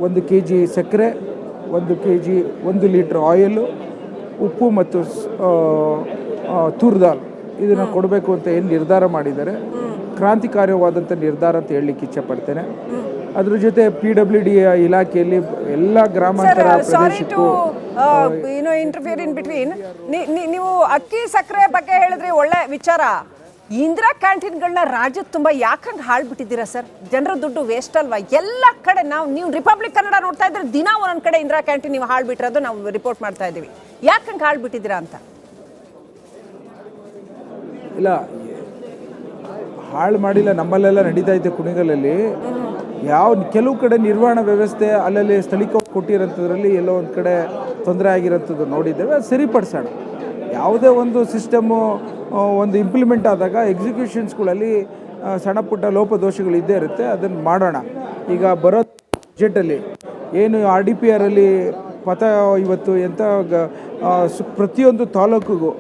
1 kg ಸಕ್ಕರೆ, 1 kg 1 litre oil, ಉಪ್ಪು ಮತ್ತು ತೂರ್ ದಾಲ್ ಇದನ್ನು ಕೊಡಬೇಕು ಅಂತ ಏನು ನಿರ್ಧಾರ ಮಾಡಿದ್ದಾರೆ. ಕ್ರಾಂತಿಕಾರ್ಯವಾದಂಥ ನಿರ್ಧಾರ ಅಂತ ಹೇಳಲಿಕ್ಕೆ ಇಚ್ಛೆಪಡ್ತೇನೆ. ಅದ್ರ ಜೊತೆ PWD ಇಲಾಖೆಯಲ್ಲಿ ಎಲ್ಲ ಗ್ರಾಮಾಂತರ ಪ್ರದೇಶಕ್ಕೂ ಇಂಟರ್ಫಿಯರ್ ಇನ್ ಬಿಟ್ವೀನ್ ನೀವು ಅಕ್ಕಿ ಸಕ್ಕರೆ ಬಗ್ಗೆ ಹೇಳಿದ್ರಿ, ಒಳ್ಳೆ ವಿಚಾರ. ಇಂದಿರಾ ಕ್ಯಾಂಟೀನ್ಗಳನ್ನ ರಾಜ್ಯದ ತುಂಬ ಯಾಕಂಗೆ ಹಾಳ್ಬಿಟ್ಟಿದ್ದೀರಾ ಸರ್? ಜನರ ದುಡ್ಡು ವೇಸ್ಟ್ ಅಲ್ವಾ? ಎಲ್ಲ ಕಡೆ ನೀವು ರಿಪಬ್ಲಿಕ್ ಕನ್ನಡ ನೋಡ್ತಾ ಇದ್ರೆ ದಿನ ಒಂದೊಂದು ಕಡೆ ಇಂದಿರಾ ಕ್ಯಾಂಟೀನ್ ನೀವು ಹಾಳ್ಬಿಟ್ಟಿರೋದು ನಾವು ರಿಪೋರ್ಟ್ ಮಾಡ್ತಾ ಇದ್ದೀವಿ. ಯಾಕಂಗೆ ಹಾಳ್ಬಿಟ್ಟಿದ್ದೀರಾ ಅಂತ? ಇಲ್ಲ, ಹಾಳು ಮಾಡಿಲ್ಲ, ನಮ್ಮಲ್ಲೆಲ್ಲ ನಡೀತಾ ಇದೆ. ಕುಣಿಗಲಲ್ಲಿ ಕೆಲವು ಕಡೆ ನಿರ್ವಹಣಾ ವ್ಯವಸ್ಥೆ ಅಲ್ಲಲ್ಲಿ ಸ್ಥಳೀಕವಾಗಿ ಕೊಟ್ಟಿರೋಂಥದ್ರಲ್ಲಿ ಎಲ್ಲೋ ಒಂದು ಕಡೆ ತೊಂದರೆ ಆಗಿರೋಂಥದ್ದು ನೋಡಿದ್ದೇವೆ. ಅದು ಸರಿಪಡಿಸೋಣ. ಯಾವುದೇ ಒಂದು ಸಿಸ್ಟಮು ಒಂದು ಇಂಪ್ಲಿಮೆಂಟ್ ಆದಾಗ ಎಕ್ಸಿಕ್ಯೂಷನ್ಸ್ಗಳಲ್ಲಿ ಸಣ್ಣ ಪುಟ್ಟ ಲೋಪದೋಷಗಳು ಇದ್ದೇ ಇರುತ್ತೆ, ಅದನ್ನು ಮಾಡೋಣ. ಈಗ ಬರೋ ಬಜೆಟಲ್ಲಿ ಏನು RDPR ಅಲ್ಲಿ ಪಥ ಇವತ್ತು ಎಂಥ ಪ್ರತಿಯೊಂದು ತಾಲೂಕಿಗೂ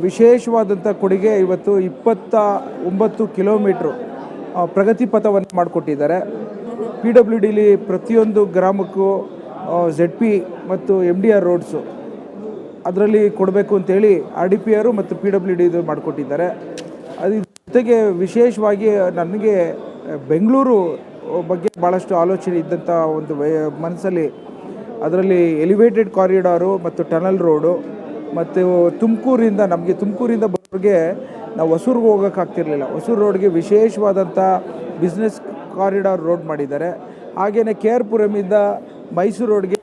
ವಿಶೇಷವಾದಂಥ ಕೊಡುಗೆ ಇವತ್ತು 29 ಕಿಲೋಮೀಟ್ರು ಪ್ರಗತಿ ಪಥವನ್ನು ಮಾಡಿಕೊಟ್ಟಿದ್ದಾರೆ. PWDಲಿ ಪ್ರತಿಯೊಂದು ಗ್ರಾಮಕ್ಕೂ ZP ಮತ್ತು MDR ರೋಡ್ಸು ಅದರಲ್ಲಿ ಕೊಡಬೇಕು ಅಂತೇಳಿ RDPR ಮತ್ತು PWD ಇದು ಮಾಡಿಕೊಟ್ಟಿದ್ದಾರೆ. ಅದ್ರ ಜೊತೆಗೆ ವಿಶೇಷವಾಗಿ ನನಗೆ ಬೆಂಗಳೂರು ಬಗ್ಗೆ ಭಾಳಷ್ಟು ಆಲೋಚನೆ ಇದ್ದಂಥ ಒಂದು ಮನಸ್ಸಲ್ಲಿ ಅದರಲ್ಲಿ ಎಲಿವೇಟೆಡ್ ಕಾರಿಡಾರು ಮತ್ತು ಟನಲ್ ರೋಡು ಮತ್ತು ತುಮಕೂರಿಂದ ಬರೋರಿಗೆ ನಾವು ಹೊಸೂರಿಗೆ ಹೋಗೋಕ್ಕಾಗ್ತಿರ್ಲಿಲ್ಲ. ಹೊಸೂರು ರೋಡ್ಗೆ ವಿಶೇಷವಾದಂಥ ಬಿಸ್ನೆಸ್ ಕಾರಿಡಾರ್ ರೋಡ್ ಮಾಡಿದ್ದಾರೆ. ಹಾಗೆಯೇ KR ಪುರಮಿಂದ ಮೈಸೂರು ರೋಡ್ಗೆ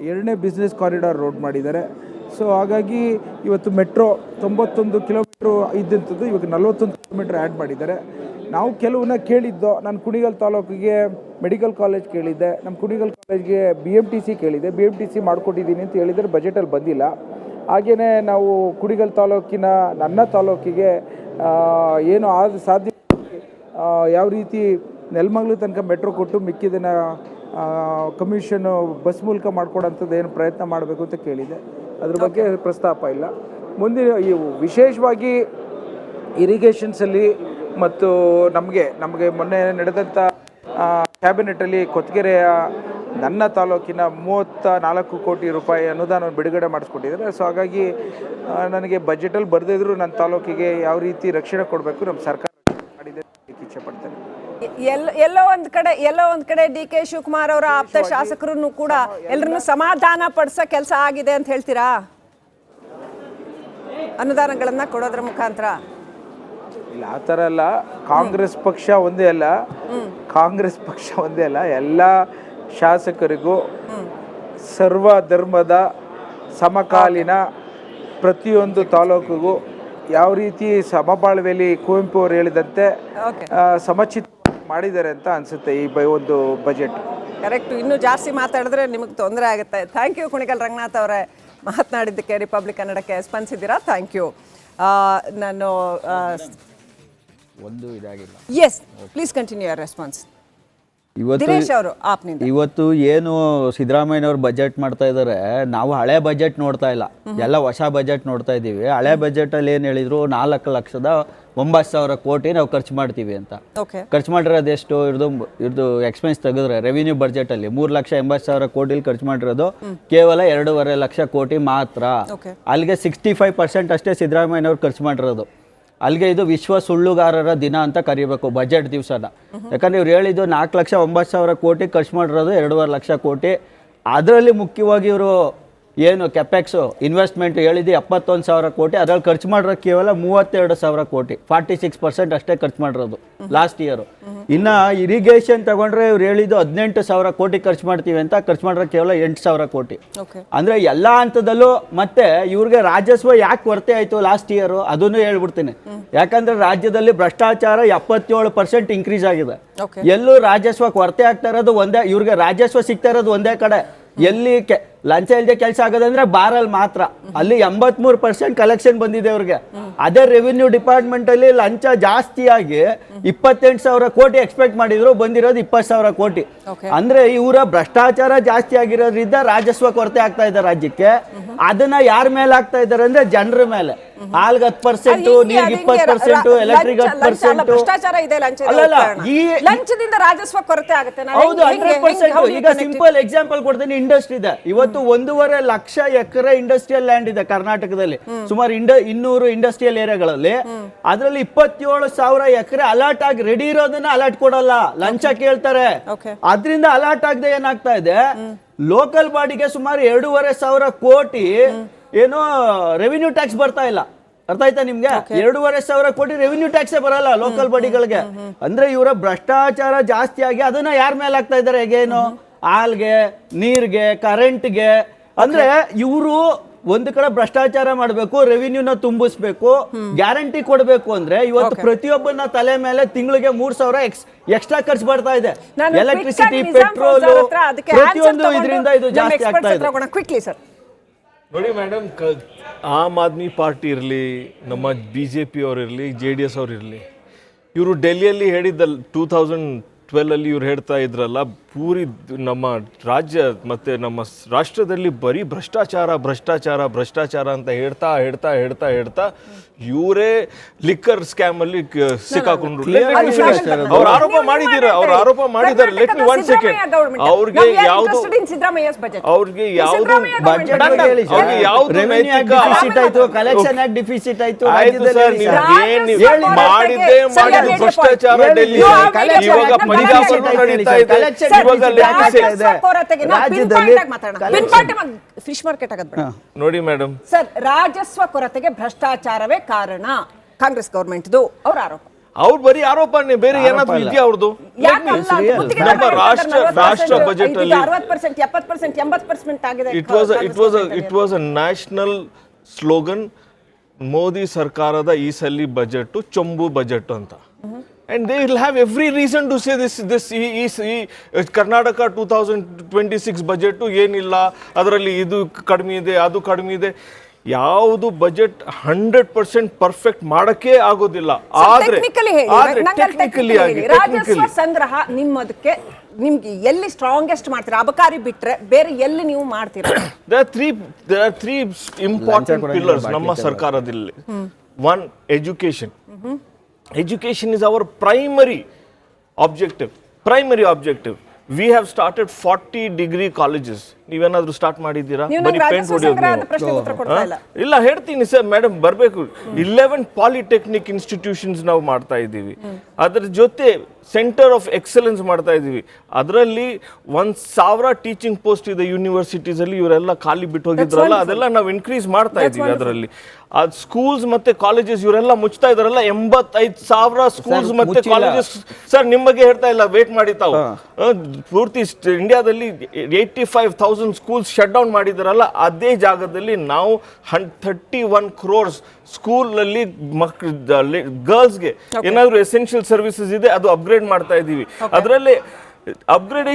2ನೇ ಬಿಸ್ನೆಸ್ ಕಾರಿಡಾರ್ ರೋಡ್ ಮಾಡಿದ್ದಾರೆ. ಸೊ ಹಾಗಾಗಿ ಇವತ್ತು ಮೆಟ್ರೋ 91 ಕಿಲೋಮೀಟ್ರು ಇದ್ದಂಥದ್ದು ಇವಾಗ 41 ಕಿಲೋಮೀಟ್ರ್ ಆ್ಯಡ್ ಮಾಡಿದ್ದಾರೆ. ನಾವು ಕೆಲವನ್ನ ಕೇಳಿದ್ದೋ, ನಾನು ಕುಣಿಗಲ್ ತಾಲೂಕಿಗೆ ಮೆಡಿಕಲ್ ಕಾಲೇಜ್ ಕೇಳಿದ್ದೆ, ನಮ್ಮ ಕುಣಿಗಲ್ ಕಾಲೇಜ್ಗೆ BMTC ಕೇಳಿದ್ದೆ, BMTC ಮಾಡಿಕೊಟ್ಟಿದ್ದೀನಿ ಅಂತ ಹೇಳಿದರೆ ಬಜೆಟಲ್ಲಿ ಬಂದಿಲ್ಲ. ಹಾಗೆಯೇ ನಾವು ಕುಣಿಗಲ್ ತಾಲೂಕಿನ ನನ್ನ ತಾಲೂಕಿಗೆ ಏನು ಸಾಧ್ಯ ಯಾವ ರೀತಿ ನೆಲಮಂಗಲ ತನಕ ಮೆಟ್ರೋ ಕೊಟ್ಟು ಮಿಕ್ಕಿದನ್ನು ಕಮಿಷನ್ನು ಬಸ್ ಮೂಲಕ ಮಾಡ್ಕೊಡೋಂಥದ್ದು ಏನು ಪ್ರಯತ್ನ ಮಾಡಬೇಕು ಅಂತ ಕೇಳಿದೆ. ಅದ್ರ ಬಗ್ಗೆ ಪ್ರಸ್ತಾಪ ಇಲ್ಲ. ಮುಂದಿನ ವಿಶೇಷವಾಗಿ ಇರಿಗೇಷನ್ಸಲ್ಲಿ ಮತ್ತು ನಮಗೆ ಮೊನ್ನೆ ನಡೆದಂಥ ಕ್ಯಾಬಿನೆಟಲ್ಲಿ ಕೊತ್ತಗೆರೆಯ ನನ್ನ ತಾಲೂಕಿನ 34 ಕೋಟಿ ರೂಪಾಯಿ ಅನುದಾನವನ್ನು ಬಿಡುಗಡೆ ಮಾಡಿಸ್ಕೊಟ್ಟಿದ್ದಾರೆ. ಸೊ ಹಾಗಾಗಿ ನನಗೆ ಬಜೆಟಲ್ಲಿ ಬರೆದಿದ್ರು ನನ್ನ ತಾಲೂಕಿಗೆ ಯಾವ ರೀತಿ ರಕ್ಷಣೆ ಕೊಡಬೇಕು ನಮ್ಮ ಸರ್ಕಾರ ಮಾಡಿದೆ ಇಚ್ಛೆ ಪಡ್ತೇನೆ. ಎಲ್ಲೋ ಒಂದು ಕಡೆ DK ಶಿವಕುಮಾರ್ ಅವರ ಆಪ್ತ ಶಾಸಕರನ್ನು ಕೂಡ ಎಲ್ಲರನ್ನು ಸಮಾಧಾನ ಪಡಿಸೋ ಕೆಲಸ ಆಗಿದೆ ಅಂತ ಹೇಳ್ತೀರಾ? ಅನುದಾನಗಳನ್ನ ಕೊಡೋದ್ರ ಮುಖಾಂತರ? ಇಲ್ಲ, ಆ ಥರ ಅಲ್ಲ. ಕಾಂಗ್ರೆಸ್ ಪಕ್ಷ ಒಂದೇ ಅಲ್ಲ, ಎಲ್ಲ ಶಾಸಕರಿಗೂ ಸರ್ವ ಧರ್ಮದ ಸಮಕಾಲೀನ ಪ್ರತಿಯೊಂದು ತಾಲೂಕಿಗೂ ಯಾವ ರೀತಿ ಸಮಬಾಳ್ವೆಯಲ್ಲಿ ಕುವೆಂಪು ಅವರು ಹೇಳಿದಂತೆ ಸಮಚಿತ ಮಾಡಿದ್ದಾರೆ ಅಂತ ಅನಿಸುತ್ತೆ ಈ ಒಂದು ಬಜೆಟ್. ಕರೆಕ್ಟ್. ಇನ್ನೂ ಜಾಸ್ತಿ ಮಾತಾಡಿದ್ರೆ ನಿಮಗೆ ತೊಂದರೆ ಆಗುತ್ತೆ. ಥ್ಯಾಂಕ್ ಯು ಕುಣಿಗಲ್ ರಂಗನಾಥ್ ಅವರೇ, ಮಾತನಾಡಿದ್ದಕ್ಕೆ ರಿಪಬ್ಲಿಕ್ ಕನ್ನಡಕ್ಕೆ ಸ್ಪಂದಿಸಿದ್ದೀರಾ. Thank you. ನಾನು ಒಂದು ಇದಾಗಿಲ್ಲ. Yes, please continue your response. ಇವತ್ತು ಏನು ಸಿದ್ದರಾಮಯ್ಯನವ್ರು ಬಜೆಟ್ ಮಾಡ್ತಾ ಇದ್ದಾರೆ, ನಾವು ಹಳೆ ಬಜೆಟ್ ನೋಡ್ತಾ ಇಲ್ಲ, ಎಲ್ಲ ಹೊಸ ಬಜೆಟ್ ನೋಡ್ತಾ ಇದ್ದೀವಿ. ಹಳೆ ಬಜೆಟಲ್ಲಿ ಏನು ಹೇಳಿದ್ರು, 4,09,000 ಕೋಟಿ ನಾವು ಖರ್ಚು ಮಾಡ್ತೀವಿ ಅಂತ. ಖರ್ಚು ಮಾಡಿರೋದು ಎಷ್ಟು? ಇರ್ದು ಎಕ್ಸ್ಪೆನ್ಸ್ ತೆಗೆದ್ರೆ ರೆವಿನ್ಯೂ ಬಜೆಟಲ್ಲಿ 3,80,000 ಕೋಟಿಲಿ ಖರ್ಚು ಮಾಡಿರೋದು ಕೇವಲ 2.5 ಲಕ್ಷ ಕೋಟಿ ಮಾತ್ರ. ಅಲ್ಲಿಗೆ 65% ಅಷ್ಟೇ ಸಿದ್ದರಾಮಯ್ಯನವ್ರು ಖರ್ಚು ಮಾಡಿರೋದು. ಅಲ್ಲಿಗೆ ಇದು ವಿಶ್ವ ಸುಳ್ಳುಗಾರರ ದಿನ ಅಂತ ಕರಿಬೇಕು ಬಜೆಟ್ ದಿವಸನ. ಯಾಕಂದರೆ ಇವ್ರು ಹೇಳಿದ್ದು 4,09,000 ಕೋಟಿ ಖರ್ಚು ಮಾಡಿರೋದು 2.5 ಲಕ್ಷ ಕೋಟಿ. ಅದರಲ್ಲಿ ಮುಖ್ಯವಾಗಿ ಇವರು ಏನು ಕೆಪೆಕ್ಸು ಇನ್ವೆಸ್ಟ್ಮೆಂಟ್ ಹೇಳಿದ್ದು 71,000 ಕೋಟಿ, ಅದರಲ್ಲಿ ಖರ್ಚು ಮಾಡಿರೋದು ಕೇವಲ 32,000 ಕೋಟಿ, 46% ಅಷ್ಟೇ ಖರ್ಚು ಮಾಡಿರೋದು ಲಾಸ್ಟ್ ಇಯರು. ಇನ್ನು ಇರಿಗೇಷನ್ ತಗೊಂಡ್ರೆ ಇವ್ರು ಹೇಳಿದ್ದು 18,000 ಕೋಟಿ ಖರ್ಚು ಮಾಡ್ತೀವಿ ಅಂತ, ಖರ್ಚು ಮಾಡಿರೋದು ಕೇವಲ 8,000 ಕೋಟಿ. ಅಂದರೆ ಎಲ್ಲ ಹಂತದಲ್ಲೂ ಮತ್ತೆ ಇವ್ರಿಗೆ ರಾಜಸ್ವ ಯಾಕೆ ಕೊರತೆ ಆಯಿತು ಲಾಸ್ಟ್ ಇಯರು ಅದನ್ನು ಹೇಳ್ಬಿಡ್ತೀನಿ. ಯಾಕಂದರೆ ರಾಜ್ಯದಲ್ಲಿ ಭ್ರಷ್ಟಾಚಾರ 77% ಇನ್ಕ್ರೀಸ್ ಆಗಿದೆ. ಎಲ್ಲೂ ರಾಜಸ್ವ ಕೊರತೆ ಆಗ್ತಾ ಇರೋದು ಒಂದೇ, ಇವ್ರಿಗೆ ರಾಜಸ್ವ ಸಿಗ್ತಾ ಇರೋದು ಒಂದೇ ಕಡೆ. ಎಲ್ಲಿ ಲಂಚ ಇಲ್ಲದೆ ಕೆಲಸ ಆಗೋದಂದ್ರೆ ಬಾರಲ್ಲಿ ಮಾತ್ರ. ಅಲ್ಲಿ 83% ಕಲೆಕ್ಷನ್ ಬಂದಿದೆ ಅವ್ರಿಗೆ. ಅದೇ ರೆವಿನ್ಯೂ ಡಿಪಾರ್ಟ್ಮೆಂಟ್ ಅಲ್ಲಿ ಲಂಚ ಜಾಸ್ತಿ ಆಗಿ 28,000 ಕೋಟಿ ಎಕ್ಸ್ಪೆಕ್ಟ್ ಮಾಡಿದ್ರು, ಬಂದಿರೋದು 20,000 ಕೋಟಿ. ಅಂದ್ರೆ ಇವರ ಭ್ರಷ್ಟಾಚಾರ ಜಾಸ್ತಿ ಆಗಿರೋದ್ರಿಂದ ರಾಜಸ್ವ ಕೊರತೆ ಆಗ್ತಾ ಇದೆ ರಾಜ್ಯಕ್ಕೆ. ಅದನ್ನ ಯಾರ ಮೇಲೆ ಆಗ್ತಾ ಇದ್ದಾರೆ ಅಂದ್ರೆ ಜನರ ಮೇಲೆ. ಹಾಲ್ಗೆ 10%, ನೀರ್ಗೆ 20%, ಎಲೆಕ್ಟ್ರಿಕ್ 10%. ಭ್ರಷ್ಟಾಚಾರ ಇದೆ, ಲಂಚ ಇದೆ. ಅಲ್ಲಲ್ಲ, ಲಂಚದಿಂದ ರಾಜಸ್ವ ಕೊರತೆ ಆಗುತ್ತೆ. ಹೌದು, 100%. ಈಗ ಸಿಂಪಲ್ ಎಕ್ಸಾಂಪಲ್ ಕೊಡ್ತೀನಿ. ಇಂಡಸ್ಟ್ರಿ ಇದೆ ಇವತ್ತು 1.5 ಲಕ್ಷ ಎಕರೆ ಇಂಡಸ್ಟ್ರಿಯಲ್ ಲ್ಯಾಂಡ್ ಇದೆ ಕರ್ನಾಟಕದಲ್ಲಿ. ಸುಮಾರು 200 ಇಂಡಸ್ಟ್ರಿಯಲ್ ಏರಿಯಾಗಳಲ್ಲಿ. ಅದರಲ್ಲಿ 27,000 ಎಕರೆ ಅಲರ್ಟ್ ಆಗಿ ರೆಡಿ ಇರೋದನ್ನ ಅಲರ್ಟ್ ಕೊಡಲ್ಲ, ಲಂಚ ಕೇಳ್ತಾರೆ. ಅದ್ರಿಂದ ಅಲರ್ಟ್ ಆಗದೆ ಏನಾಗ್ತಾ ಇದೆ, ಲೋಕಲ್ ಬಾಡಿಗೆ ಸುಮಾರು 2,500 ಕೋಟಿ ಏನೋ ರೆವಿನ್ಯೂ ಟ್ಯಾಕ್ಸ್ ಬರ್ತಾ ಇಲ್ಲ. ಅರ್ಥ ಆಯ್ತಾ ನಿಮ್ಗೆ? 2,500 ಕೋಟಿ ರೆವಿನ್ಯೂ ಟ್ಯಾಕ್ಸೇ ಬರಲ್ಲ ಲೋಕಲ್ ಬಾಡಿಗಳಿಗೆ. ಅಂದ್ರೆ ಇವರ ಭ್ರಷ್ಟಾಚಾರ ಜಾಸ್ತಿ ಆಗಿ ಅದನ್ನ ಯಾರ ಮೇಲೆ ಆಗ್ತಾ ಇದ್ದಾರೆ, ಹೇಗೇನು ಹಾಲ್ಗೆ, ನೀರ್ಗೆ, ಕರೆಂಟ್ಗೆ. ಅಂದ್ರೆ ಇವರು ಒಂದು ಕಡೆ ಭ್ರಷ್ಟಾಚಾರ ಮಾಡಬೇಕು, ರೆವಿನ್ಯೂನ ತುಂಬಿಸ್ಬೇಕು, ಗ್ಯಾರಂಟಿ ಕೊಡಬೇಕು. ಅಂದ್ರೆ ಇವತ್ತು ಪ್ರತಿಯೊಬ್ಬನ ತಲೆ ಮೇಲೆ ತಿಂಗಳಿಗೆ 3,000 ಎಕ್ಸ್ಟ್ರಾ ಖರ್ಚು ಬರ್ತಾ ಇದೆ. ಎಲೆಕ್ಟ್ರಿಸಿಟಿ, ಪೆಟ್ರೋಲ್, ಪ್ರತಿಯೊಂದು ಇದರಿಂದ ಇದು ಜಾಸ್ತಿ ಆಗ್ತಾ ಇದೆ. ಕ್ವಿಕ್ಲಿ ಸರ್ ನೋಡಿ ಮೇಡಮ್, ಆಮ್ ಆದ್ಮಿ ಪಾರ್ಟಿ ಇರಲಿ, ನಮ್ಮ BJP ಅವರಿರಲಿ, JDS ಅವರಿರಲಿ, ಇವರು ಡೆಲ್ಲಿಯಲ್ಲಿ ಹೇಳಿದ್ದ 2012 ಇವ್ರು ಹೇಳ್ತಾ ಇದ್ರಲ್ಲ, ಪೂರಿ ನಮ್ಮ ರಾಜ್ಯ ಮತ್ತು ನಮ್ಮ ರಾಷ್ಟ್ರದಲ್ಲಿ ಬರೀ ಭ್ರಷ್ಟಾಚಾರ ಭ್ರಷ್ಟಾಚಾರ ಭ್ರಷ್ಟಾಚಾರ ಅಂತ ಹೇಳ್ತಾ ಇವರೇ ಲಿಕ್ಕರ್ ಸ್ಕ್ಯಾಮ್ ಅಲ್ಲಿ ಸಿಕ್ಕಾಕೊಂಡ್ರು. ಅವ್ರ ಆರೋಪ ಮಾಡಿದ್ದಾರೆ. Let me 1 second. ಅವ್ರಿಗೆ ಯಾವುದು ಮಾಡಿದ್ದೇ ಮಾಡಿ ಭ್ರಷ್ಟಾಚಾರ ಡೆಲ್ಲಿ. ಇವಾಗ ಪಂಜಾಬ್ ನಡೀತಾ ಇದೆ. ಫಿಶ್ ಮಾರ್ಕೆಟ್ ಆಗೋದು ನೋಡಿ ಮೇಡಮ್ ಸರ್, ರಾಜಸ್ವ ಕೊರತೆಗೆ ಭ್ರಷ್ಟಾಚಾರವೇ ಕಾರಣ ಕಾಂಗ್ರೆಸ್ ಗವರ್ಮೆಂಟ್ದು ಅವ್ರ ಆರೋಪ. ಅವ್ರು ಬರೀ ಆರೋಪನೇ, ಬೇರೆ ಏನಾದ್ರು ಇದೆಯಾ ಅವ್ರದ್ದು? ನಮ್ಮ ರಾಷ್ಟ್ರ ಬಜೆಟ್ ಅಲ್ಲಿ 60%, 70%, 80% ಆಗಿದೆ. It was a national slogan. Modi ಸರ್ಕಾರದ ಈ ಸಲ ಬಜೆಟ್ ಚೊಂಬು ಬಜೆಟ್ ಅಂತ. And they will have every reason to say this Karnataka 2026 budget ಏನಿಲ್ಲ, ಅದರಲ್ಲಿ ಇದು ಕಡಿಮೆ ಇದೆ, ಅದು ಕಡಿಮೆ ಇದೆ. ಯಾವುದು ಬಜೆಟ್ 100% ಪರ್ಫೆಕ್ಟ್ ಮಾಡಕ್ಕೆ ಆಗೋದಿಲ್ಲ. ಆದ್ರೆ ರಾಜಸ್ವ ಸಂಗ್ರಹ ನಿಮ್ಮದಕ್ಕೆ ನಿಮ್ಗೆ ಎಲ್ಲಿ ಸ್ಟ್ರಾಂಗೆಸ್ಟ್ ಮಾಡ್ತೀರಾ? ಅಬಕಾರಿ ಬಿಟ್ರೆ ಬೇರೆ ಎಲ್ಲಿ ನೀವು ಮಾಡ್ತೀರಾ? there are three important pillars ನಮ್ಮ ಸರ್ಕಾರದಲ್ಲಿ. One, education. Education is our primary objective. We have started 40 degree colleges. ನೀವೇನಾದ್ರೂ ಸ್ಟಾರ್ಟ್ ಮಾಡಿದ್ದೀರಾ? ಬರೀ ಪೇಂಟ್ ಹೊಡೆಯೋದು. ಇಲ್ಲ ಹೇಳ್ತೀನಿ ಸರ್, ಮೇಡಮ್ ಬರಬೇಕು. 11 ಪಾಲಿಟೆಕ್ನಿಕ್ ಇನ್ಸ್ಟಿಟ್ಯೂಷನ್ಸ್ ನಾವು ಮಾಡ್ತಾ ಇದ್ದೀವಿ. ಅದರ ಜೊತೆ ಸೆಂಟರ್ ಆಫ್ ಎಕ್ಸಲೆನ್ಸ್ ಮಾಡ್ತಾ ಇದ್ದೀವಿ. ಅದರಲ್ಲಿ 1,000 ಟೀಚಿಂಗ್ ಪೋಸ್ಟ್ ಇದೆ ಯೂನಿವರ್ಸಿಟೀಸ್ ಅಲ್ಲಿ. ಇವರೆಲ್ಲ ಖಾಲಿ ಬಿಟ್ಟು ಹೋಗಿದ್ರಲ್ಲ, ಅದೆಲ್ಲ ನಾವು ಇನ್ಕ್ರೀಸ್ ಮಾಡ್ತಾ ಇದ್ದೀವಿ. ಅದರಲ್ಲಿ ಸ್ಕೂಲ್ಸ್ ಮತ್ತೆ ಕಾಲೇಜಸ್ ಇವರೆಲ್ಲ ಮುಚ್ತಾ ಇದಾರಲ್ಲ, 85,000 ಸ್ಕೂಲ್ಸ್ ಮತ್ತೆ ಕಾಲೇಜಸ್. ಸರ್ ನಿಮಗೆ ಹೇಳ್ತಾ ಇಲ್ಲ, ವೇಟ್ ಮಾಡಿ ತಾವು. ಪೂರ್ತಿ ಇಂಡಿಯಾದಲ್ಲಿ 85,000 ಸ್ಕೂಲ್ಸ್ ಶಟ್ ಡೌನ್ ಮಾಡಿದಾರಲ್ಲ, ಅದೇ ಜಾಗದಲ್ಲಿ ನಾವು 31 crores ಸ್ಕೂಲ್ ಅಲ್ಲಿ ಗರ್ಲ್ಸ್ಗೆ ಏನಾದ್ರು ಎಸೆನ್ಷಿಯಲ್ ಸರ್ವಿಸಸ್ ಇದೆ, ಅದು ಅಪ್ಗ್ರೇಡ್ ಮಾಡ್ತಾ ಇದೀವಿ. ಅದರಲ್ಲಿ ಅಪ್ಗ್ರೇಡ್